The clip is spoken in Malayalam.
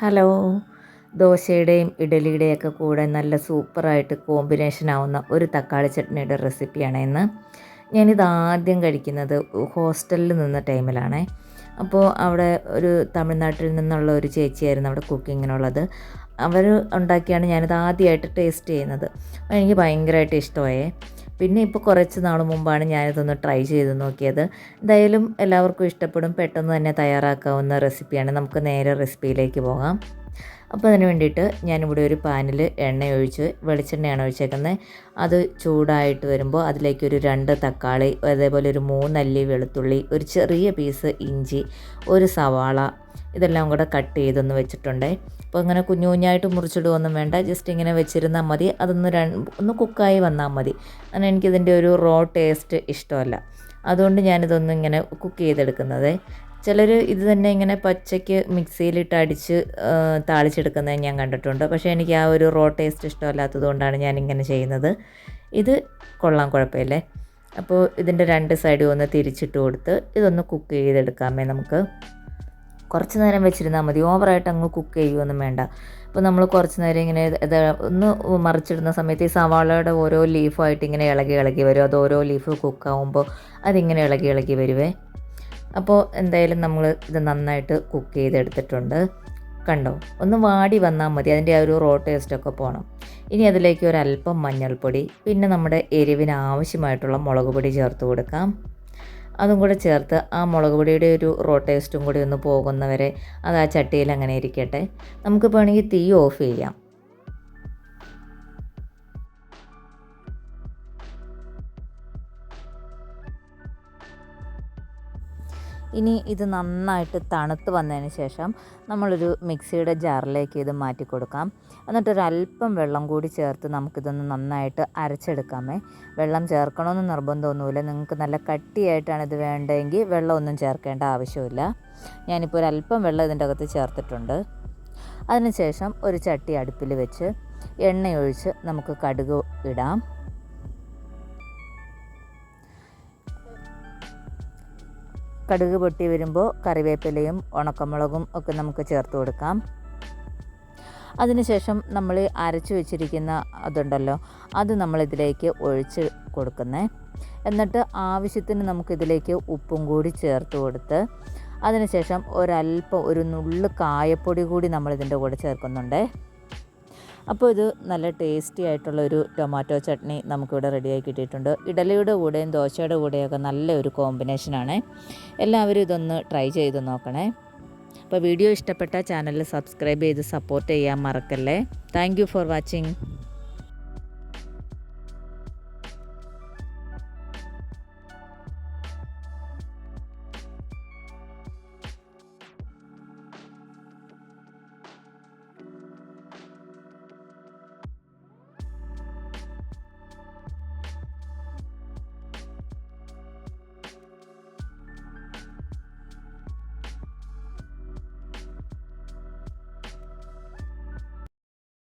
ഹലോ. ദോശയുടെയും ഇഡലിയുടെയൊക്കെ കൂടെ നല്ല സൂപ്പറായിട്ട് കോമ്പിനേഷൻ ആവുന്ന ഒരു തക്കാളി ചട്നിയുടെ റെസിപ്പിയാണ് ഇന്ന്. ഞാനിത് ആദ്യം കഴിക്കുന്നത് ഹോസ്റ്റലിൽ നിന്ന ടൈമിലാണേ. അപ്പോൾ അവിടെ ഒരു തമിഴ്നാട്ടിൽ നിന്നുള്ള ഒരു ചേച്ചിയായിരുന്നു അവിടെ കുക്കിങ്ങിനുള്ളത്. അവർ ഉണ്ടാക്കിയാണ് ഞാനിത് ആദ്യമായിട്ട് ടേസ്റ്റ് ചെയ്യുന്നത്. എനിക്ക് ഭയങ്കരമായിട്ട് ഇഷ്ടമായേ. പിന്നെ ഇപ്പോൾ കുറച്ച് നാൾ മുമ്പാണ് ഞാനിതൊന്ന് ട്രൈ ചെയ്ത് നോക്കിയത്. എന്തായാലും എല്ലാവർക്കും ഇഷ്ടപ്പെടും, പെട്ടെന്ന് തന്നെ തയ്യാറാക്കാവുന്ന റെസിപ്പിയാണ്. നമുക്ക് നേരെ റെസിപ്പിയിലേക്ക് പോകാം. അപ്പോൾ അതിന് വേണ്ടിയിട്ട് ഞാനിവിടെ ഒരു പാനിൽ എണ്ണ ഒഴിച്ച്, വെളിച്ചെണ്ണയാണ് ഒഴിച്ചേക്കുന്നത്. അത് ചൂടായിട്ട് വരുമ്പോൾ അതിലേക്കൊരു 2 തക്കാളി, അതേപോലെ ഒരു 3 അല്ലി വെളുത്തുള്ളി, ഒരു ചെറിയ പീസ് ഇഞ്ചി, ഒരു സവാള, ഇതെല്ലാം കൂടെ കട്ട് ചെയ്തൊന്ന് വെച്ചിട്ടുണ്ട്. അപ്പോൾ ഇങ്ങനെ കുഞ്ഞു കുഞ്ഞായിട്ട് മുറിച്ചിടുകയൊന്നും വേണ്ട, ജസ്റ്റ് ഇങ്ങനെ വെച്ചിരുന്നാൽ മതി. അതൊന്ന് ഒന്ന് കുക്കായി വന്നാൽ മതി. കാരണം എനിക്കിതിൻ്റെ ഒരു റോ ടേസ്റ്റ് ഇഷ്ടമല്ല, അതുകൊണ്ട് ഞാനിതൊന്നും ഇങ്ങനെ കുക്ക് ചെയ്തെടുക്കുന്നത്. ചിലർ ഇത് തന്നെ ഇങ്ങനെ പച്ചയ്ക്ക് മിക്സിയിലിട്ട് അടിച്ച് താളിച്ചെടുക്കുന്നത് ഞാൻ കണ്ടിട്ടുണ്ട്. പക്ഷേ എനിക്ക് ആ ഒരു റോ ടേസ്റ്റ് ഇഷ്ടമല്ലാത്തത് കൊണ്ടാണ് ഞാനിങ്ങനെ ചെയ്യുന്നത്. ഇത് കൊള്ളാം, കുഴപ്പമില്ലേ. അപ്പോൾ ഇതിൻ്റെ 2 സൈഡും ഒന്ന് തിരിച്ചിട്ട് കൊടുത്ത് ഇതൊന്ന് കുക്ക് ചെയ്തെടുക്കാമേ നമുക്ക്. കുറച്ച് നേരം വെച്ചിരുന്നാൽ മതി, ഓവറായിട്ട് അങ്ങ് കുക്ക് ചെയ്യുകയൊന്നും വേണ്ട. അപ്പോൾ നമ്മൾ കുറച്ച് നേരം ഇങ്ങനെ ഇത് ഒന്ന് മറിച്ചിടുന്ന സമയത്ത് ഈ സവാളയുടെ ഓരോ ലീഫായിട്ട് ഇങ്ങനെ ഇളകി വരും. അത് ഓരോ ലീഫ് കുക്കാവുമ്പോൾ അതിങ്ങനെ ഇളകി വരുവേ. അപ്പോൾ എന്തായാലും നമ്മൾ ഇത് നന്നായിട്ട് കുക്ക് ചെയ്തെടുത്തിട്ടുണ്ട്. കണ്ടോ, ഒന്ന് വാടി വന്നാൽ മതി, അതിൻ്റെ ആ ഒരു റോ ടേസ്റ്റൊക്കെ പോകണം. ഇനി അതിലേക്ക് ഒരല്പം മഞ്ഞൾപ്പൊടി, പിന്നെ നമ്മുടെ എരിവിന് ആവശ്യമായിട്ടുള്ള മുളക് പൊടി ചേർത്ത് കൊടുക്കാം. അതും കൂടെ ചേർത്ത് ആ മുളക് പൊടിയുടെ ഒരു റോ ടേസ്റ്റും കൂടി ഒന്ന് പോകുന്നവരെ അത് ആ ചട്ടിയിൽ അങ്ങനെ ഇരിക്കട്ടെ. നമുക്കിപ്പോൾ വേണമെങ്കിൽ തീ ഓഫ് ചെയ്യാം. ഇനി ഇത് നന്നായിട്ട് തണുത്ത് വന്നതിന് ശേഷം നമ്മളൊരു മിക്സിയുടെ ജാറിലേക്ക് ഇത് മാറ്റി കൊടുക്കാം. എന്നിട്ടൊരല്പം വെള്ളം കൂടി ചേർത്ത് നമുക്കിതൊന്ന് നന്നായിട്ട് അരച്ചെടുക്കാമേ. വെള്ളം ചേർക്കണമെന്ന് നിർബന്ധമൊന്നുമില്ല, നിങ്ങൾക്ക് നല്ല കട്ടിയായിട്ടാണ് ഇത് വേണ്ടതെങ്കിൽ വെള്ളമൊന്നും ചേർക്കേണ്ട ആവശ്യമില്ല. ഞാനിപ്പോൾ ഒരല്പം വെള്ളം ഇതിൻ്റെ അകത്ത് ചേർത്തിട്ടുണ്ട്. അതിനുശേഷം ഒരു ചട്ടി അടുപ്പിൽ വെച്ച് എണ്ണയൊഴിച്ച് നമുക്ക് കടുക് ഇടാം. കടുക് പൊട്ടി വരുമ്പോൾ കറിവേപ്പിലയും ഉണക്കമുളകും ഒക്കെ നമുക്ക് ചേർത്ത് കൊടുക്കാം. അതിനുശേഷം നമ്മൾ അരച്ച് വെച്ചിരിക്കുന്ന അതുണ്ടല്ലോ, അത് നമ്മളിതിലേക്ക് ഒഴിച്ച് കൊടുക്കുന്നേ. എന്നിട്ട് ആവശ്യത്തിന് നമുക്കിതിലേക്ക് ഉപ്പും കൂടി ചേർത്ത് കൊടുത്ത് അതിനുശേഷം ഒരു നുള്ള് കായപ്പൊടി കൂടി നമ്മളിതിൻ്റെ കൂടെ ചേർക്കുന്നുണ്ട്. അപ്പോൾ ഇത് നല്ല ടേസ്റ്റി ആയിട്ടുള്ളൊരു ടൊമാറ്റോ ചട്നി നമുക്കിവിടെ റെഡിയായി കിട്ടിയിട്ടുണ്ട്. ഇഡലിയുടെ കൂടെയും ദോശയുടെ കൂടെയൊക്കെ നല്ലൊരു കോമ്പിനേഷനാണ്. എല്ലാവരും ഇതൊന്ന് ട്രൈ ചെയ്ത് നോക്കണേ. അപ്പോൾ വീഡിയോ ഇഷ്ടപ്പെട്ട ചാനൽ സബ്സ്ക്രൈബ് ചെയ്ത് സപ്പോർട്ട് ചെയ്യാൻ മറക്കല്ലേ. Thank you for watching.